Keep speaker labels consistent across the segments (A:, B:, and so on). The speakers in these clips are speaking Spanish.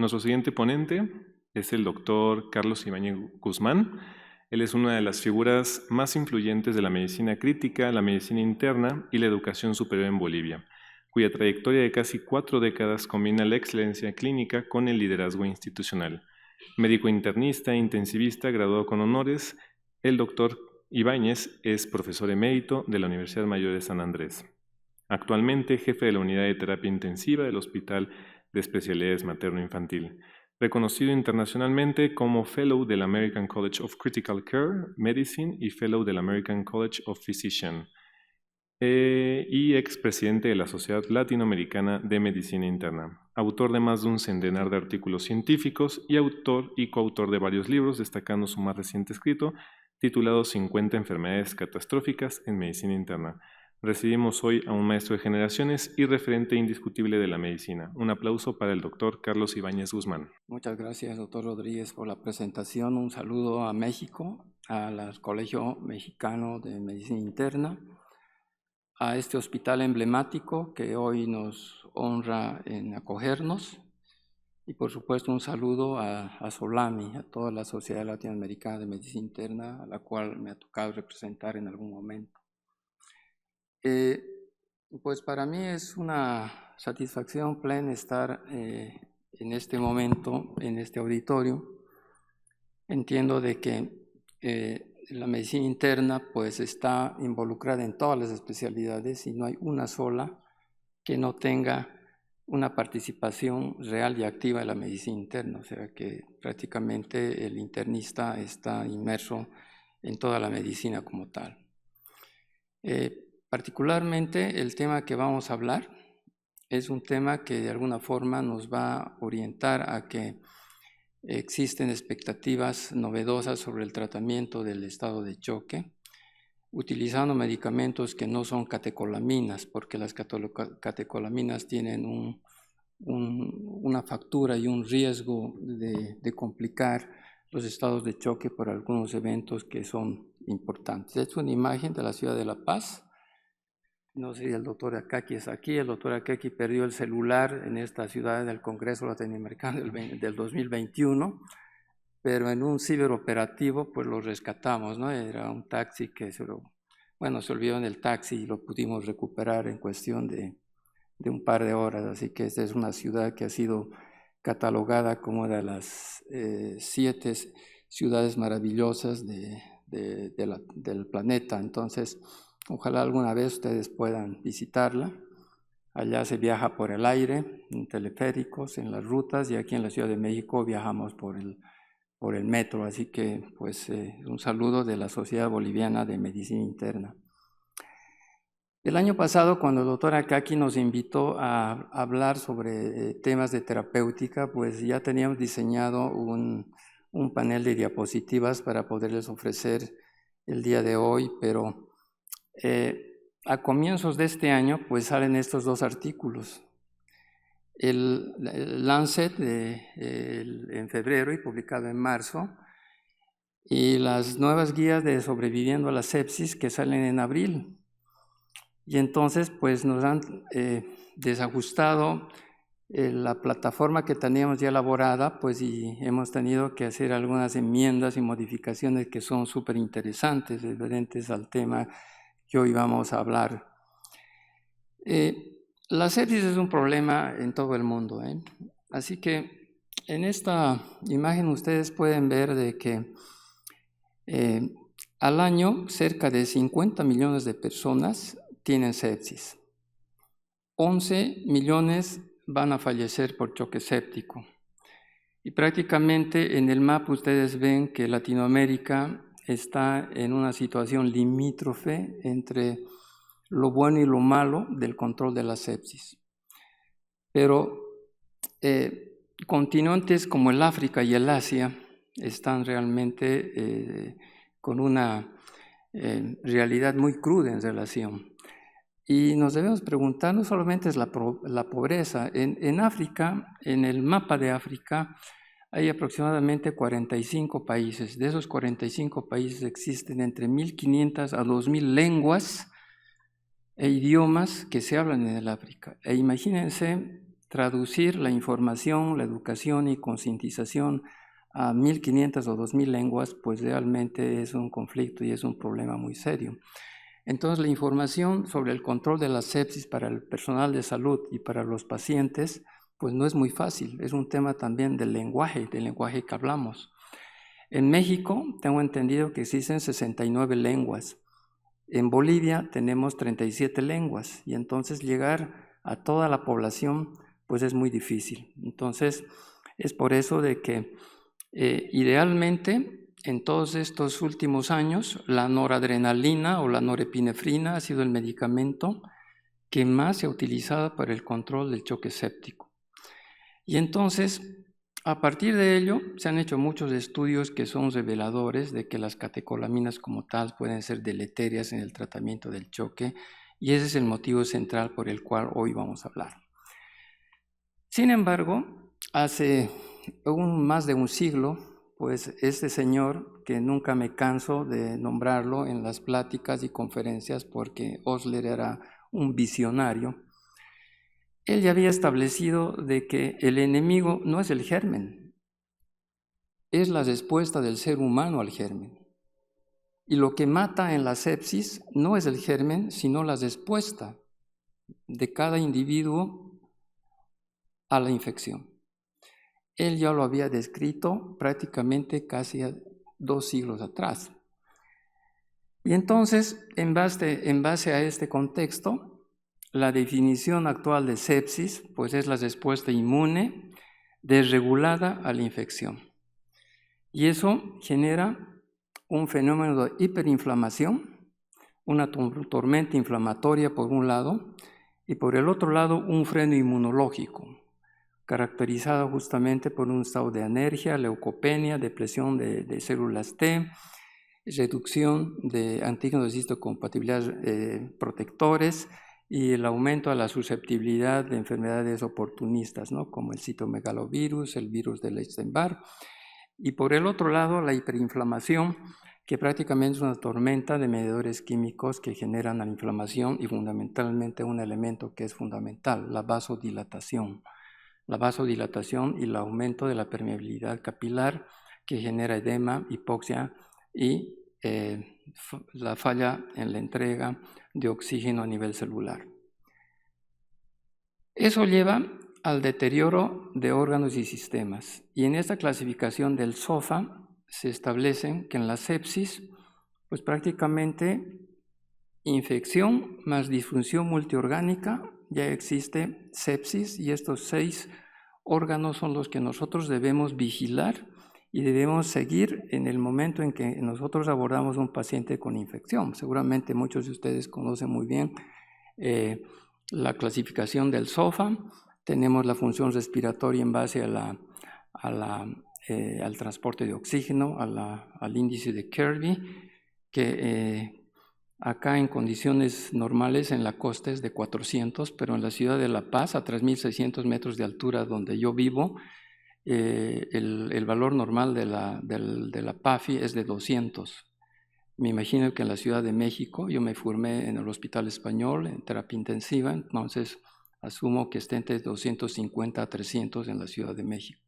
A: Nuestro siguiente ponente es el doctor Carlos Ibáñez Guzmán. Él es una de las figuras más influyentes de la medicina crítica, la medicina interna y la educación superior en Bolivia, cuya trayectoria de casi 4 décadas combina la excelencia clínica con el liderazgo institucional. Médico internista e intensivista graduado con honores, el doctor Ibáñez es profesor emérito de la Universidad Mayor de San Andrés. Actualmente jefe de la unidad de terapia intensiva del Hospital de Especialidades Materno-Infantil, reconocido internacionalmente como Fellow del American College of Critical Care Medicine y Fellow del American College of Physicians, y expresidente de la Sociedad Latinoamericana de Medicina Interna, autor de más de un centenar de artículos científicos y autor y coautor de varios libros, destacando su más reciente escrito, titulado 50 enfermedades catastróficas en medicina interna. Recibimos hoy a un maestro de generaciones y referente indiscutible de la medicina. Un aplauso para el doctor Carlos Ibáñez Guzmán.
B: Muchas gracias, doctor Rodríguez, por la presentación. Un saludo a México, al Colegio Mexicano de Medicina Interna, a este hospital emblemático que hoy nos honra en acogernos, y por supuesto un saludo a Solami, a toda la Sociedad Latinoamericana de Medicina Interna, a la cual me ha tocado representar en algún momento. Pues para mí es una satisfacción plena estar en este momento, en este auditorio. Entiendo de que la medicina interna pues está involucrada en todas las especialidades y no hay una sola que no tenga una participación real y activa de la medicina interna, o sea que prácticamente el internista está inmerso en toda la medicina como tal. Particularmente el tema que vamos a hablar es un tema que de alguna forma nos va a orientar a que existen expectativas novedosas sobre el tratamiento del estado de choque, utilizando medicamentos que no son catecolaminas, porque las catecolaminas tienen una factura y un riesgo de complicar los estados de choque por algunos eventos que son importantes. Esta es una imagen de la ciudad de La Paz. No sé si el doctor Akaki es aquí. El doctor Akaki perdió el celular en esta ciudad del Congreso Latinoamericano del 2021, pero en un ciberoperativo pues lo rescatamos, ¿no? Era un taxi que se olvidó en el taxi y lo pudimos recuperar en cuestión de un par de horas. Así que esta es una ciudad que ha sido catalogada como una de las 7 ciudades maravillosas del planeta. Entonces, ojalá alguna vez ustedes puedan visitarla. Allá se viaja por el aire, en teleféricos, en las rutas, y aquí en la Ciudad de México viajamos por el metro. Así que, pues, un saludo de la Sociedad Boliviana de Medicina Interna. El año pasado, cuando el doctor Akaki nos invitó a hablar sobre temas de terapéutica, pues ya teníamos diseñado un panel de diapositivas para poderles ofrecer el día de hoy, pero a comienzos de este año pues salen estos 2 artículos. El Lancet en febrero y publicado en marzo, y las nuevas guías de sobreviviendo a la sepsis que salen en abril. Y entonces pues nos han desajustado la plataforma que teníamos ya elaborada, pues, y hemos tenido que hacer algunas enmiendas y modificaciones que son súper interesantes, referentes al tema que hoy vamos a hablar. La sepsis es un problema en todo el mundo, así que en esta imagen ustedes pueden ver de que al año cerca de 50 millones de personas tienen sepsis. 11 millones van a fallecer por choque séptico. Y prácticamente en el mapa ustedes ven que Latinoamérica está en una situación limítrofe entre lo bueno y lo malo del control de la sepsis. Pero continentes como el África y el Asia están realmente con una realidad muy cruda en relación. Y nos debemos preguntar, no solamente es la pobreza. En África, en el mapa de África, hay aproximadamente 45 países. De esos 45 países existen entre 1.500 a 2.000 lenguas e idiomas que se hablan en el África. E imagínense traducir la información, la educación y concientización a 1.500 o 2.000 lenguas, pues realmente es un conflicto y es un problema muy serio. Entonces, la información sobre el control de la sepsis para el personal de salud y para los pacientes, pues no es muy fácil. Es un tema también del lenguaje que hablamos. En México, tengo entendido que existen 69 lenguas. En Bolivia tenemos 37 lenguas y entonces llegar a toda la población pues es muy difícil. Entonces es por eso de que idealmente en todos estos últimos años la noradrenalina o la norepinefrina ha sido el medicamento que más se ha utilizado para el control del choque séptico. Y entonces a partir de ello, se han hecho muchos estudios que son reveladores de que las catecolaminas como tal pueden ser deleterias en el tratamiento del choque y ese es el motivo central por el cual hoy vamos a hablar. Sin embargo, hace más de un siglo, pues este señor, que nunca me canso de nombrarlo en las pláticas y conferencias porque Osler era un visionario, él ya había establecido de que el enemigo no es el germen, es la respuesta del ser humano al germen. Y lo que mata en la sepsis no es el germen, sino la respuesta de cada individuo a la infección. Él ya lo había descrito prácticamente casi 2 siglos atrás. Y entonces, en base a este contexto, la definición actual de sepsis pues es la respuesta inmune desregulada a la infección. Y eso genera un fenómeno de hiperinflamación, una tormenta inflamatoria por un lado, y por el otro lado un freno inmunológico, caracterizado justamente por un estado de anergia, leucopenia, depresión de células T, reducción de antígenos de histocompatibilidad protectores, y el aumento a la susceptibilidad de enfermedades oportunistas, ¿no? Como el citomegalovirus, el virus del Epstein-Barr. Y por el otro lado, la hiperinflamación, que prácticamente es una tormenta de mediadores químicos que generan la inflamación y fundamentalmente un elemento que es fundamental, la vasodilatación. La vasodilatación y el aumento de la permeabilidad capilar que genera edema, hipoxia y la falla en la entrega de oxígeno a nivel celular. Eso lleva al deterioro de órganos y sistemas. Y en esta clasificación del SOFA se establece que en la sepsis, pues prácticamente infección más disfunción multiorgánica, ya existe sepsis y estos 6 órganos son los que nosotros debemos vigilar y debemos seguir en el momento en que nosotros abordamos un paciente con infección. Seguramente muchos de ustedes conocen muy bien la clasificación del SOFA. Tenemos la función respiratoria en base al transporte de oxígeno, al índice de Kirby, que acá en condiciones normales en la costa es de 400, pero en la ciudad de La Paz, a 3.600 metros de altura donde yo vivo, el valor normal de la PAFI es de 200. Me imagino que en la Ciudad de México, yo me formé en el Hospital Español en terapia intensiva, entonces asumo que esté entre 250 a 300 en la Ciudad de México.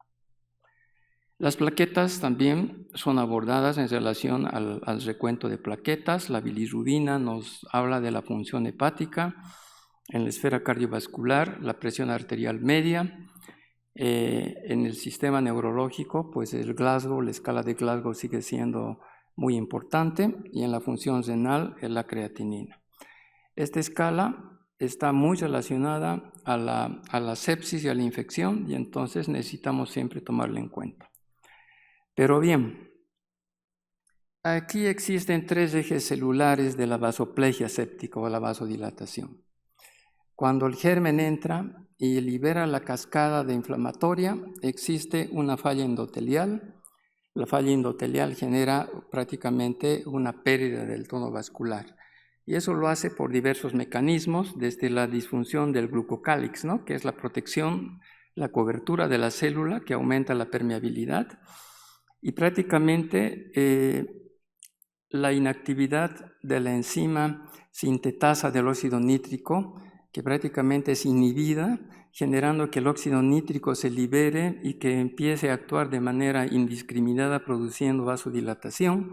B: Las plaquetas también son abordadas en relación al recuento de plaquetas. La bilirrubina nos habla de la función hepática, en la esfera cardiovascular, la presión arterial media. En el sistema neurológico, pues el Glasgow, la escala de Glasgow sigue siendo muy importante, y en la función renal es la creatinina. Esta escala está muy relacionada a la sepsis y a la infección, y entonces necesitamos siempre tomarla en cuenta. Pero bien, aquí existen 3 ejes celulares de la vasoplegia séptica o la vasodilatación. Cuando el germen entra y libera la cascada de inflamatoria, existe una falla endotelial. La falla endotelial genera prácticamente una pérdida del tono vascular. Y eso lo hace por diversos mecanismos, desde la disfunción del glucocálix, ¿no? Que es la protección, la cobertura de la célula que aumenta la permeabilidad, y prácticamente la inactividad de la enzima sintetasa del óxido nítrico que prácticamente es inhibida, generando que el óxido nítrico se libere y que empiece a actuar de manera indiscriminada, produciendo vasodilatación.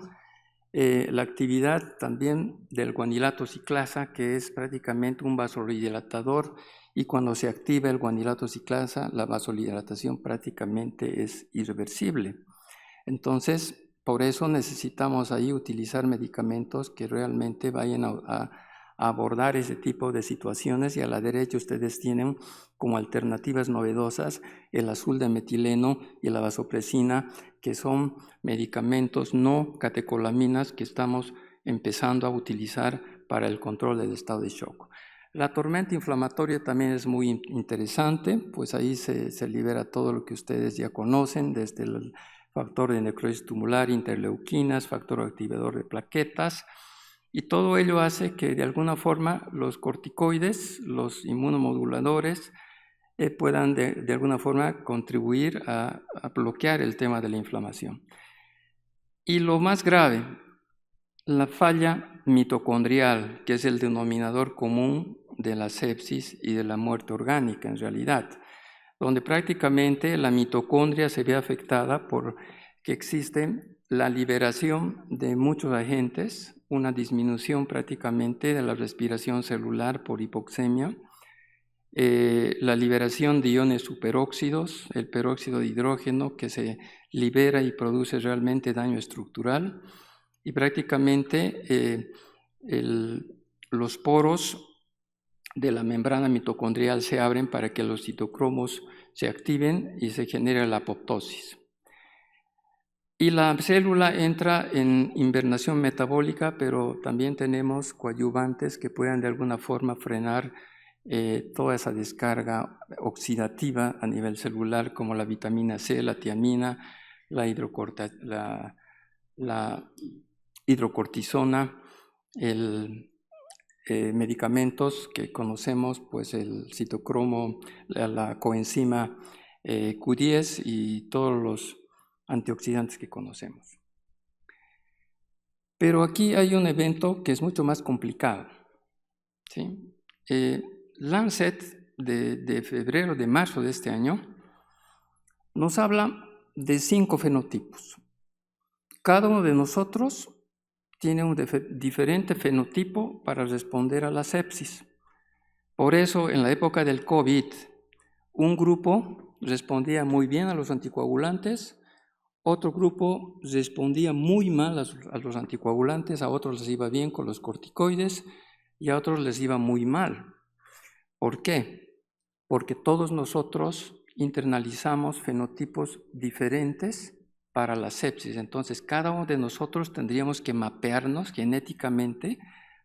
B: La actividad también del guanilato ciclasa, que es prácticamente un vasodilatador, y cuando se activa el guanilato ciclasa, la vasodilatación prácticamente es irreversible. Entonces, por eso necesitamos ahí utilizar medicamentos que realmente vayan a abordar ese tipo de situaciones, y a la derecha ustedes tienen como alternativas novedosas el azul de metileno y la vasopresina, que son medicamentos no catecolaminas que estamos empezando a utilizar para el control del estado de shock. La tormenta inflamatoria también es muy interesante, pues ahí se libera todo lo que ustedes ya conocen, desde el factor de necrosis tubular, interleuquinas, factor activador de plaquetas, y todo ello hace que de alguna forma los corticoides, los inmunomoduladores, puedan de alguna forma contribuir a bloquear el tema de la inflamación. Y lo más grave, la falla mitocondrial, que es el denominador común de la sepsis y de la muerte orgánica en realidad, donde prácticamente la mitocondria se ve afectada por que existe la liberación de muchos agentes, una disminución prácticamente de la respiración celular por hipoxemia, la liberación de iones superóxidos, el peróxido de hidrógeno que se libera y produce realmente daño estructural, y prácticamente los poros de la membrana mitocondrial se abren para que los citocromos se activen y se genere la apoptosis. Y la célula entra en invernación metabólica, pero también tenemos coadyuvantes que puedan de alguna forma frenar toda esa descarga oxidativa a nivel celular, como la vitamina C, la tiamina, la hidrocortisona, medicamentos que conocemos, pues el citocromo, la coenzima Q10 y todos los antioxidantes que conocemos. Pero aquí hay un evento que es mucho más complicado, ¿sí? Lancet de marzo de este año nos habla de 5 fenotipos. Cada uno de nosotros tiene un diferente fenotipo para responder a la sepsis. Por eso, en la época del COVID, un grupo respondía muy bien a los anticoagulantes, otro grupo respondía muy mal a los anticoagulantes, a otros les iba bien con los corticoides y a otros les iba muy mal. ¿Por qué? Porque todos nosotros internalizamos fenotipos diferentes para la sepsis. Entonces, cada uno de nosotros tendríamos que mapearnos genéticamente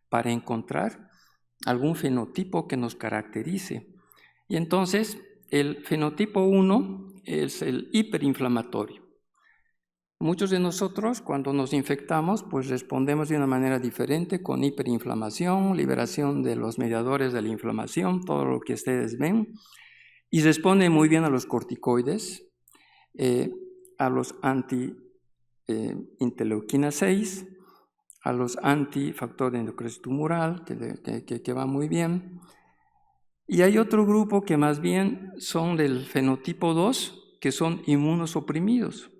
B: para encontrar algún fenotipo que nos caracterice. Y entonces, el fenotipo 1 es el hiperinflamatorio. Muchos de nosotros, cuando nos infectamos, pues respondemos de una manera diferente, con hiperinflamación, liberación de los mediadores de la inflamación, todo lo que ustedes ven, y responde muy bien a los corticoides, a los anti-interleuquina 6, a los antifactor de necrosis tumoral, que va muy bien. Y hay otro grupo que más bien son del fenotipo 2, que son inmunosuprimidos.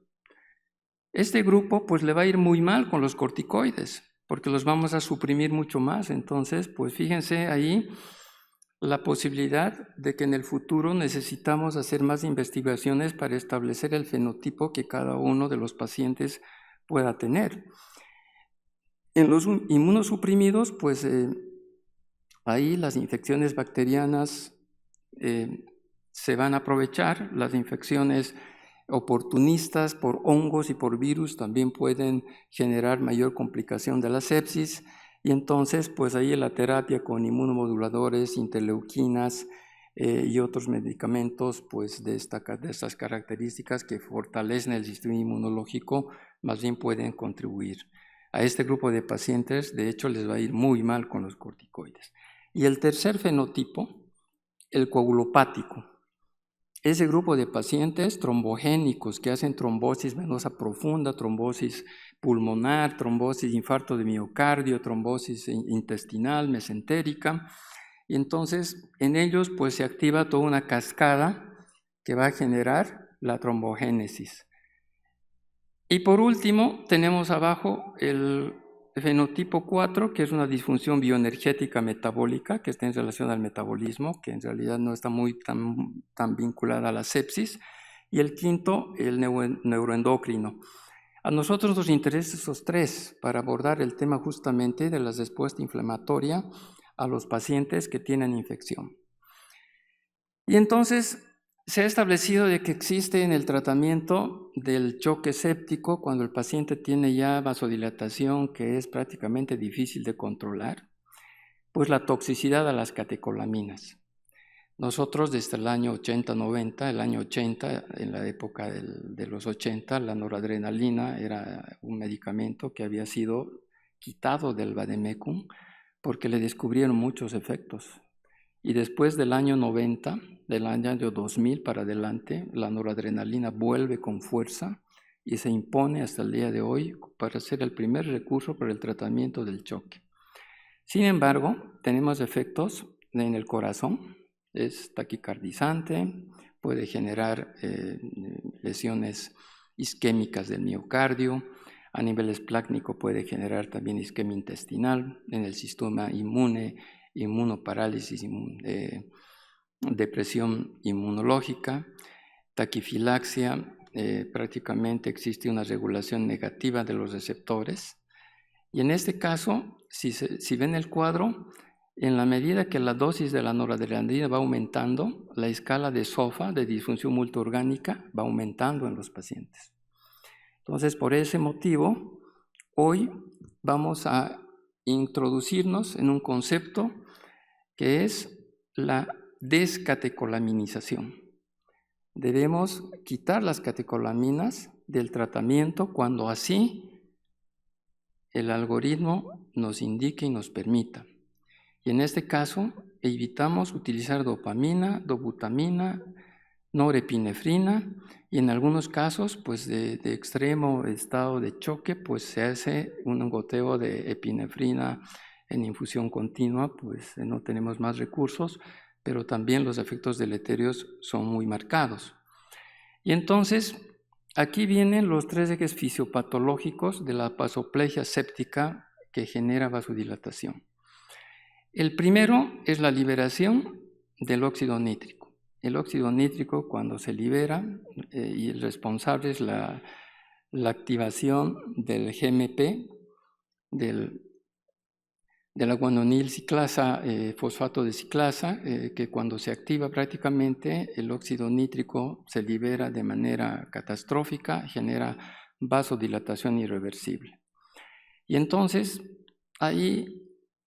B: Este grupo pues le va a ir muy mal con los corticoides, porque los vamos a suprimir mucho más. Entonces, pues fíjense ahí la posibilidad de que en el futuro necesitamos hacer más investigaciones para establecer el fenotipo que cada uno de los pacientes pueda tener. En los inmunosuprimidos, pues ahí las infecciones bacterianas se van a aprovechar, las infecciones oportunistas por hongos y por virus también pueden generar mayor complicación de la sepsis, y entonces pues ahí la terapia con inmunomoduladores, interleuquinas y otros medicamentos pues de estas características que fortalecen el sistema inmunológico más bien pueden contribuir. A este grupo de pacientes de hecho les va a ir muy mal con los corticoides. Y el tercer fenotipo, el coagulopático. Ese grupo de pacientes trombogénicos que hacen trombosis venosa profunda, trombosis pulmonar, trombosis, infarto de miocardio, trombosis intestinal, mesentérica, Y entonces en ellos pues se activa toda una cascada que va a generar la trombogénesis. Y por último tenemos abajo el fenotipo 4, que es una disfunción bioenergética metabólica que está en relación al metabolismo, que en realidad no está tan vinculada a la sepsis. Y el quinto, el neuroendocrino. A nosotros nos interesan esos tres para abordar el tema justamente de la respuesta inflamatoria a los pacientes que tienen infección. Y entonces se ha establecido de que existe en el tratamiento del choque séptico, cuando el paciente tiene ya vasodilatación que es prácticamente difícil de controlar, pues la toxicidad a las catecolaminas. Nosotros desde el año 80-90, el año 80, en la época de los 80, la noradrenalina era un medicamento que había sido quitado del vademecum porque le descubrieron muchos efectos. Y después del año 90, del año 2000 para adelante, la noradrenalina vuelve con fuerza y se impone hasta el día de hoy para ser el primer recurso para el tratamiento del choque. Sin embargo, tenemos efectos en el corazón, es taquicardizante, puede generar lesiones isquémicas del miocardio, a nivel esplácnico puede generar también isquemia intestinal, en el sistema inmune, inmunoparálisis, depresión inmunológica, taquifilaxia, prácticamente existe una regulación negativa de los receptores. Y en este caso, si ven el cuadro, en la medida que la dosis de la noradrenalina va aumentando, la escala de SOFA, de disfunción multiorgánica, va aumentando en los pacientes. Entonces, por ese motivo, hoy vamos a introducirnos en un concepto que es la descatecolaminización. Debemos quitar las catecolaminas del tratamiento cuando así el algoritmo nos indique y nos permita. Y en este caso, evitamos utilizar dopamina, dobutamina, norepinefrina, y en algunos casos, pues de extremo estado de choque, pues se hace un goteo de epinefrina en infusión continua, pues no tenemos más recursos, pero también los efectos deleterios son muy marcados. Y entonces, aquí vienen los tres ejes fisiopatológicos de la vasoplegia séptica que genera vasodilatación. El primero es la liberación del óxido nítrico. El óxido nítrico, cuando se libera, y el responsable es la activación del GMP, de la guanonil ciclasa, fosfato de ciclasa, que cuando se activa prácticamente el óxido nítrico se libera de manera catastrófica, genera vasodilatación irreversible. Y entonces ahí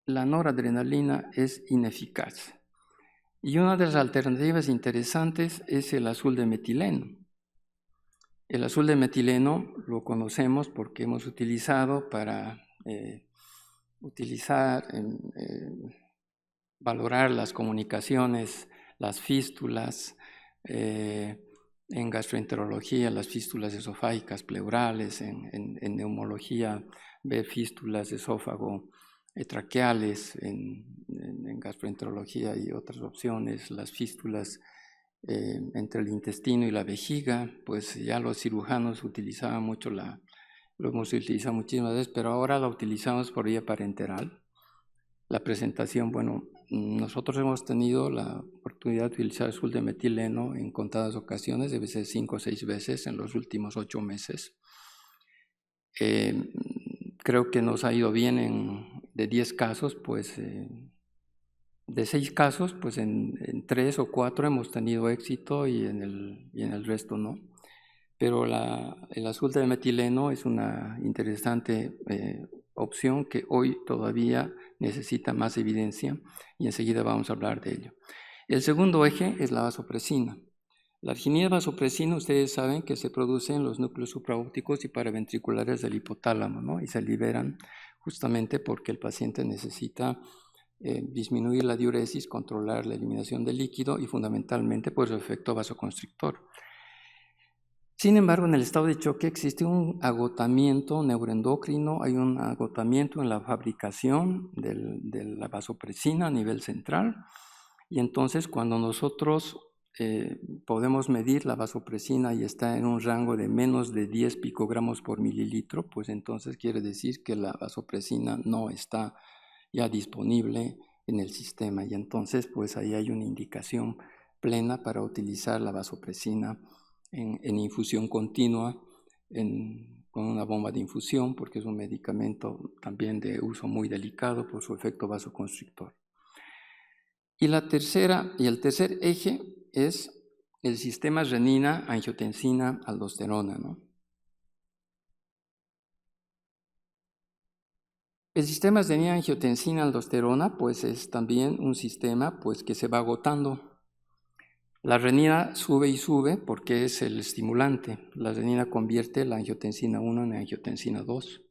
B: la noradrenalina es ineficaz. Y una de las alternativas interesantes es el azul de metileno. El azul de metileno lo conocemos porque hemos utilizado para valorar las comunicaciones, las fístulas, en gastroenterología, las fístulas esofágicas pleurales, en neumología, ver fístulas de esófago traqueales, en gastroenterología y otras opciones, las fístulas entre el intestino y la vejiga, pues ya los cirujanos utilizaban mucho lo hemos utilizado muchísimas veces, pero ahora la utilizamos por vía parenteral. La presentación, bueno, nosotros hemos tenido la oportunidad de utilizar azul de metileno en contadas ocasiones, debe ser 5 o 6 veces en los últimos 8 meses. Creo que nos ha ido bien de 10 casos, pues de 6 casos, pues en 3 o 4 hemos tenido éxito y en el resto no. Pero el azul de metileno es una interesante opción que hoy todavía necesita más evidencia y enseguida vamos a hablar de ello. El segundo eje es la vasopresina. La arginina vasopresina, ustedes saben que se produce en los núcleos supraópticos y paraventriculares del hipotálamo, ¿no? Y se liberan justamente porque el paciente necesita disminuir la diuresis, controlar la eliminación del líquido y fundamentalmente por su efecto vasoconstrictor. Sin embargo, en el estado de choque existe un agotamiento neuroendocrino, hay un agotamiento en la fabricación de la vasopresina a nivel central, y entonces cuando nosotros podemos medir la vasopresina y está en un rango de menos de 10 picogramos por mililitro, pues entonces quiere decir que la vasopresina no está ya disponible en el sistema, y entonces pues ahí hay una indicación plena para utilizar la vasopresina en infusión continua, con una bomba de infusión, porque es un medicamento también de uso muy delicado por su efecto vasoconstrictor. Y el tercer eje es el sistema renina, angiotensina, aldosterona, ¿no? El sistema renina, angiotensina, aldosterona, pues es también un sistema pues, que se va agotando. La renina sube y sube porque es el estimulante. La renina convierte la angiotensina 1 en angiotensina 2.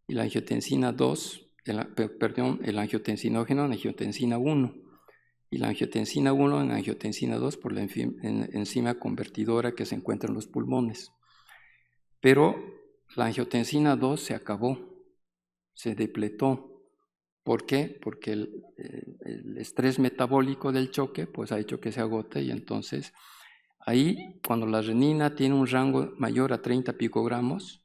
B: Y la angiotensina 2, el angiotensinógeno en angiotensina 1. Y la angiotensina 1 en angiotensina 2 por la enzima convertidora que se encuentra en los pulmones. Pero la angiotensina 2 se acabó, se depletó. ¿Por qué? Porque el estrés metabólico del choque pues, ha hecho que se agote, y entonces ahí cuando la renina tiene un rango mayor a 30 picogramos,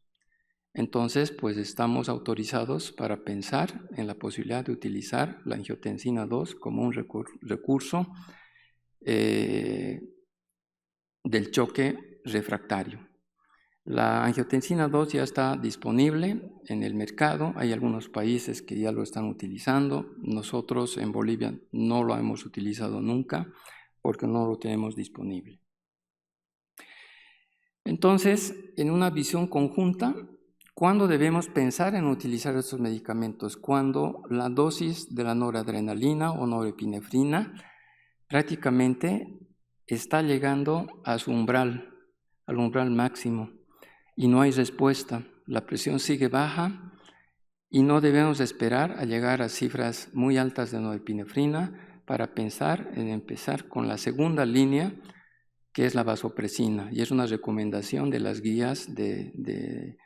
B: entonces pues estamos autorizados para pensar en la posibilidad de utilizar la angiotensina 2 como un recurso del choque refractario. La angiotensina 2 ya está disponible en el mercado, hay algunos países que ya lo están utilizando. Nosotros en Bolivia no lo hemos utilizado nunca porque no lo tenemos disponible. Entonces, en una visión conjunta, ¿cuándo debemos pensar en utilizar estos medicamentos? Cuando la dosis de la noradrenalina o norepinefrina prácticamente está llegando a su umbral, al umbral máximo, y no hay respuesta. La presión sigue baja y no debemos esperar a llegar a cifras muy altas de norepinefrina para pensar en empezar con la segunda línea, que es la vasopresina, y es una recomendación de las guías de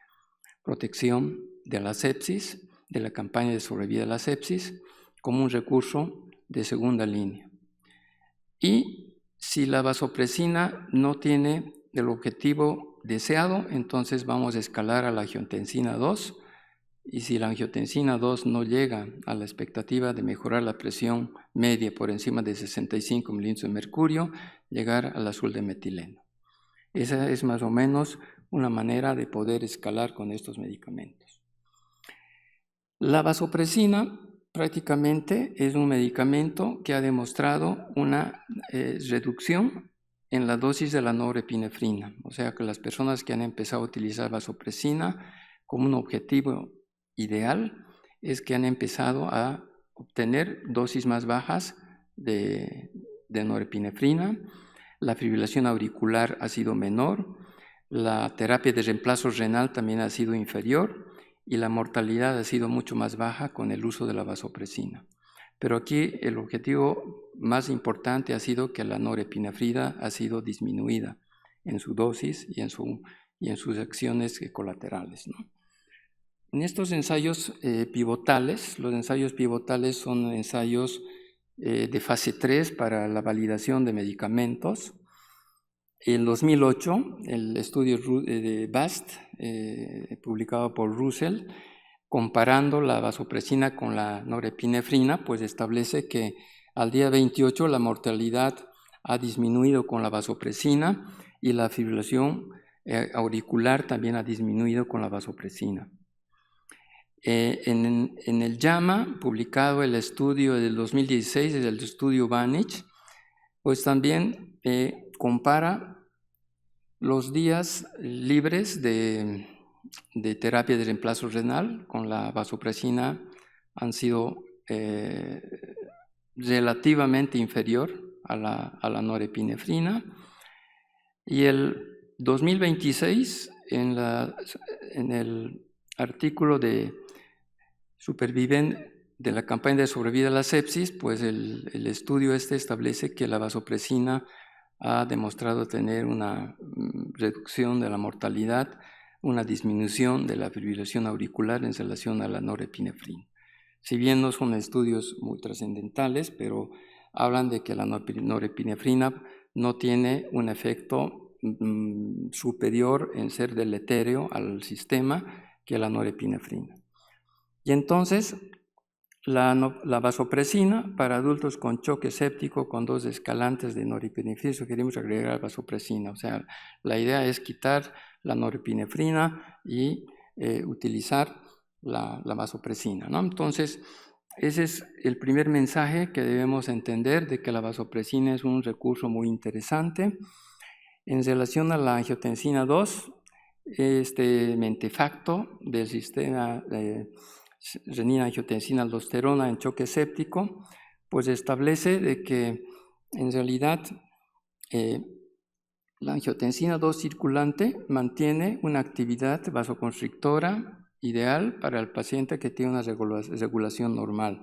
B: protección de la sepsis, de la campaña de sobrevida a la sepsis, como un recurso de segunda línea. Y si la vasopresina no tiene el objetivo deseado, entonces vamos a escalar a la angiotensina 2, y si la angiotensina 2 no llega a la expectativa de mejorar la presión media por encima de 65 mililitros de mercurio, llegar al azul de metileno. Esa es más o menos una manera de poder escalar con estos medicamentos. La vasopresina prácticamente es un medicamento que ha demostrado una reducción en la dosis de la norepinefrina, o sea que las personas que han empezado a utilizar vasopresina como un objetivo ideal es que han empezado a obtener dosis más bajas de norepinefrina, la fibrilación auricular ha sido menor, la terapia de reemplazo renal también ha sido inferior y la mortalidad ha sido mucho más baja con el uso de la vasopresina. Pero aquí el objetivo más importante ha sido que la norepinefrina ha sido disminuida en su dosis y en sus acciones colaterales, ¿no? En estos ensayos pivotales, los ensayos pivotales son ensayos de fase 3 para la validación de medicamentos. En 2008, el estudio de BAST, publicado por Russell, comparando la vasopresina con la norepinefrina, pues establece que al día 28 la mortalidad ha disminuido con la vasopresina y la fibrilación auricular también ha disminuido con la vasopresina. En el JAMA, publicado el estudio del 2016, es el estudio Vanich, pues también compara los días libres de terapia de reemplazo renal con la vasopresina han sido relativamente inferior a la norepinefrina. Y el 2026, en el artículo de de la campaña de sobrevida a la sepsis, pues el estudio establece que la vasopresina ha demostrado tener una reducción de la mortalidad, una disminución de la fibrilación auricular en relación a la norepinefrina. Si bien no son estudios muy trascendentales, pero hablan de que la norepinefrina no tiene un efecto superior en ser deletérea al sistema que la norepinefrina. Y entonces, la vasopresina para adultos con choque séptico con 2 escalantes de norepinefrina, sugerimos agregar vasopresina. O sea, la idea es quitar la norepinefrina y utilizar la vasopresina, ¿no? Entonces, ese es el primer mensaje que debemos entender, de que la vasopresina es un recurso muy interesante. En relación a la angiotensina 2, este mentefacto del sistema renina-angiotensina-aldosterona en choque séptico, pues establece de que en realidad la angiotensina 2 circulante mantiene una actividad vasoconstrictora ideal para el paciente que tiene una regulación normal.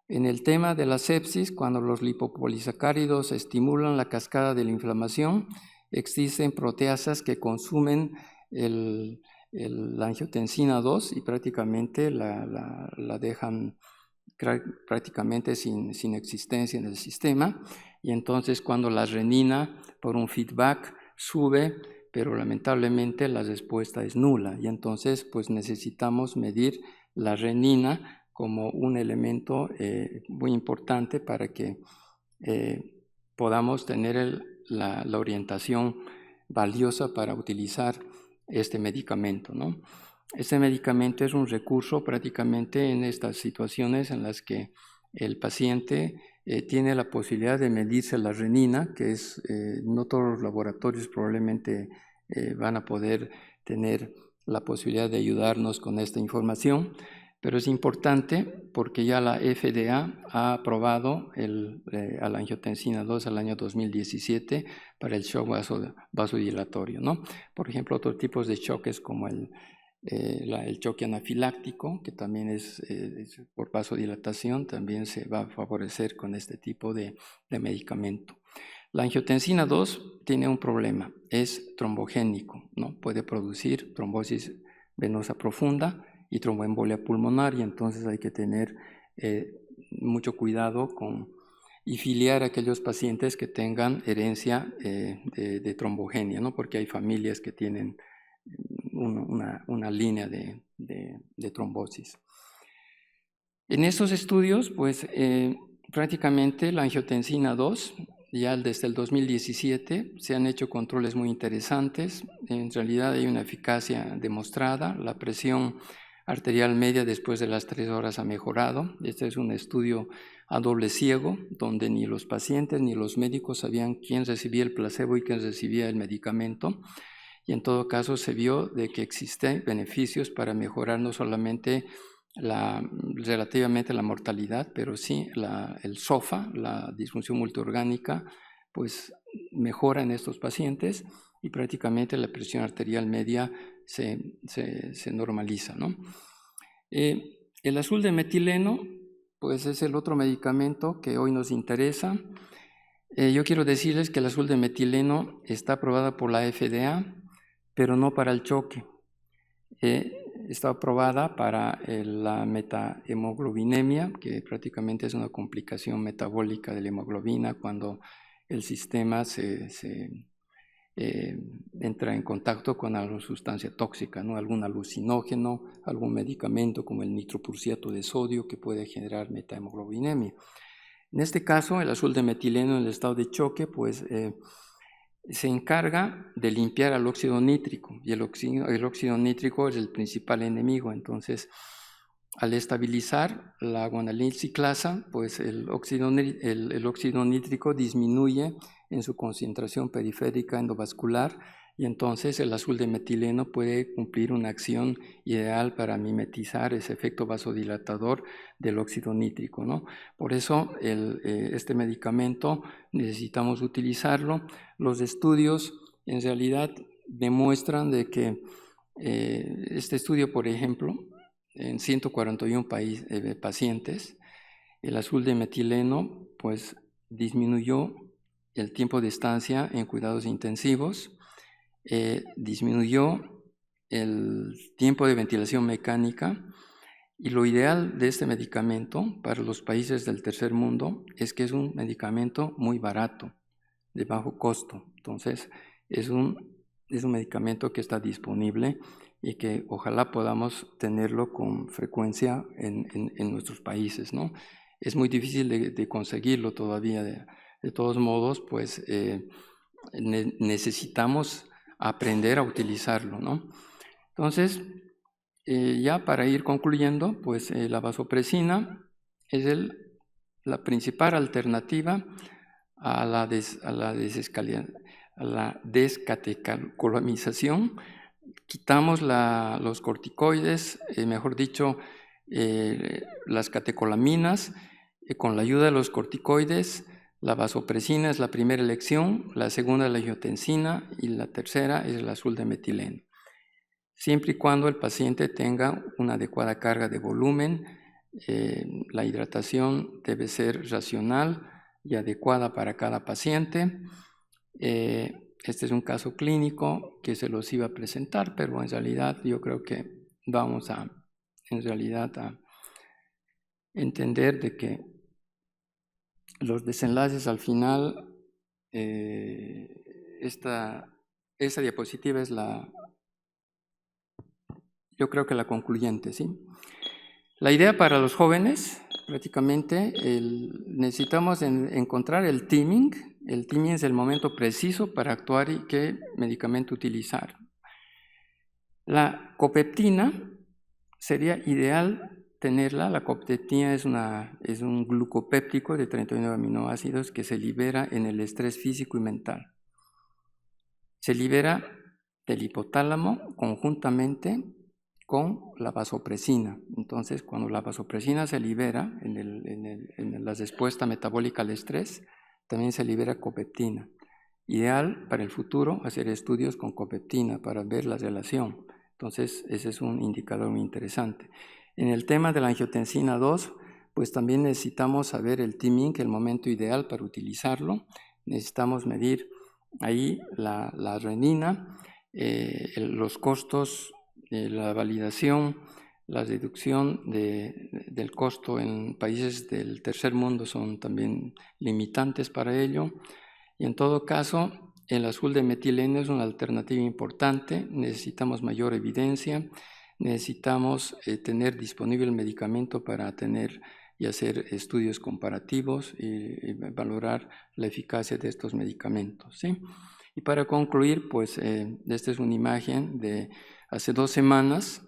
B: En el tema de la sepsis, cuando los lipopolisacáridos estimulan la cascada de la inflamación, existen proteasas que consumen la angiotensina 2 y prácticamente la dejan prácticamente sin existencia en el sistema, y entonces cuando la renina por un feedback sube, pero lamentablemente la respuesta es nula, y entonces pues necesitamos medir la renina como un elemento muy importante para que podamos tener la orientación valiosa para utilizar este medicamento, ¿no? Este medicamento es un recurso prácticamente en estas situaciones en las que el paciente tiene la posibilidad de medirse la renina, que es, no todos los laboratorios probablemente van a poder tener la posibilidad de ayudarnos con esta información, pero es importante porque ya la FDA ha aprobado a la angiotensina 2 al año 2017 para el shock vasodilatorio, ¿no? Por ejemplo, otros tipos de choques como el choque anafiláctico, que también es por vasodilatación, también se va a favorecer con este tipo de medicamento. La angiotensina 2 tiene un problema, es trombogénico, ¿no? Puede producir trombosis venosa profunda y tromboembolia pulmonar, y entonces hay que tener mucho cuidado y filiar a aquellos pacientes que tengan herencia de trombogenia, ¿no? Porque hay familias que tienen una línea de trombosis. En estos estudios, pues prácticamente la angiotensina 2, ya desde el 2017, se han hecho controles muy interesantes. En realidad hay una eficacia demostrada. La presión arterial media después de las 3 horas ha mejorado. Este es un estudio a doble ciego, donde ni los pacientes ni los médicos sabían quién recibía el placebo y quién recibía el medicamento. Y en todo caso se vio de que existen beneficios para mejorar no solamente relativamente la mortalidad, pero sí el SOFA, la disfunción multiorgánica, pues mejora en estos pacientes y prácticamente la presión arterial media se normaliza, ¿no? El azul de metileno, pues es el otro medicamento que hoy nos interesa. Yo quiero decirles que el azul de metileno está aprobada por la FDA, pero no para el choque. Está aprobada para la metahemoglobinemia, que prácticamente es una complicación metabólica de la hemoglobina cuando el sistema entra en contacto con alguna sustancia tóxica, ¿no? Algún alucinógeno, algún medicamento como el nitroprusiato de sodio que puede generar metahemoglobinemia. En este caso, el azul de metileno en el estado de choque, pues se encarga de limpiar al óxido nítrico, y el óxido nítrico es el principal enemigo. Entonces, al estabilizar la guanilina ciclasa, pues el óxido nítrico disminuye en su concentración periférica endovascular, y entonces el azul de metileno puede cumplir una acción ideal para mimetizar ese efecto vasodilatador del óxido nítrico, ¿no? Por eso este medicamento necesitamos utilizarlo. Los estudios en realidad demuestran de que este estudio, por ejemplo, en 141 pacientes, el azul de metileno pues disminuyó el tiempo de estancia en cuidados intensivos, disminuyó el tiempo de ventilación mecánica, y lo ideal de este medicamento para los países del tercer mundo es que es un medicamento muy barato, de bajo costo. Entonces, es un medicamento que está disponible y que ojalá podamos tenerlo con frecuencia en nuestros países, ¿no? Es muy difícil de conseguirlo todavía. De todos modos, pues necesitamos aprender a utilizarlo, ¿no? Entonces, ya para ir concluyendo, pues la vasopresina es la principal alternativa a la descatecolamización. Quitamos los corticoides, mejor dicho, las catecolaminas. Con la ayuda de los corticoides, la vasopresina es la primera elección, la segunda es la angiotensina y la tercera es el azul de metileno. Siempre y cuando el paciente tenga una adecuada carga de volumen, la hidratación debe ser racional y adecuada para cada paciente. Este es un caso clínico que se los iba a presentar, pero en realidad yo creo que vamos a entender de que los desenlaces al final, esta diapositiva es yo creo que la concluyente, ¿sí? La idea para los jóvenes, prácticamente, necesitamos encontrar el timing. El timing es el momento preciso para actuar y qué medicamento utilizar. La copeptina sería ideal tenerla. La copeptina es un glucopéptico de 39 aminoácidos que se libera en el estrés físico y mental. Se libera del hipotálamo conjuntamente con la vasopresina. Entonces, cuando la vasopresina se libera en la respuesta metabólica al estrés, también se libera copeptina. Ideal para el futuro hacer estudios con copeptina para ver la relación. Entonces, ese es un indicador muy interesante. En el tema de la angiotensina 2, pues también necesitamos saber el timing, el momento ideal para utilizarlo. Necesitamos medir ahí la renina, los costos, la validación, la reducción del costo en países del tercer mundo son también limitantes para ello. Y en todo caso, el azul de metileno es una alternativa importante. Necesitamos mayor evidencia, necesitamos tener disponible el medicamento para tener y hacer estudios comparativos y valorar la eficacia de estos medicamentos, ¿sí? Y para concluir, pues esta es una imagen de hace 2 semanas.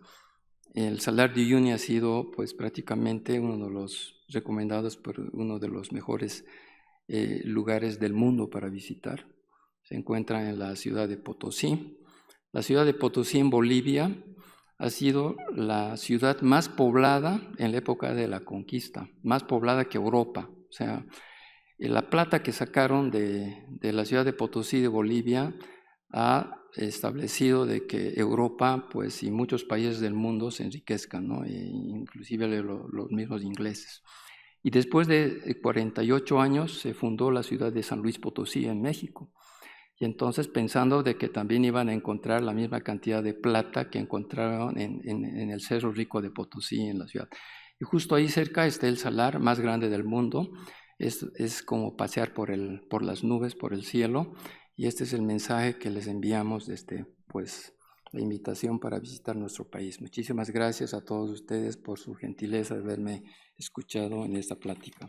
B: El Salar de Uyuni ha sido pues prácticamente uno de los recomendados por uno de los mejores lugares del mundo para visitar. Se encuentra en la ciudad de Potosí. La ciudad de Potosí en Bolivia ha sido la ciudad más poblada en la época de la conquista, más poblada que Europa. O sea, la plata que sacaron de la ciudad de Potosí de Bolivia ha establecido de que Europa pues, y muchos países del mundo se enriquezcan, ¿no? Inclusive los mismos ingleses. Y después de 48 años se fundó la ciudad de San Luis Potosí en México. Y entonces pensando de que también iban a encontrar la misma cantidad de plata que encontraron en el Cerro Rico de Potosí en la ciudad. Y justo ahí cerca está el salar más grande del mundo. Es como pasear por las nubes, por el cielo. Y este es el mensaje que les enviamos desde la invitación para visitar nuestro país. Muchísimas gracias a todos ustedes por su gentileza de haberme escuchado en esta plática.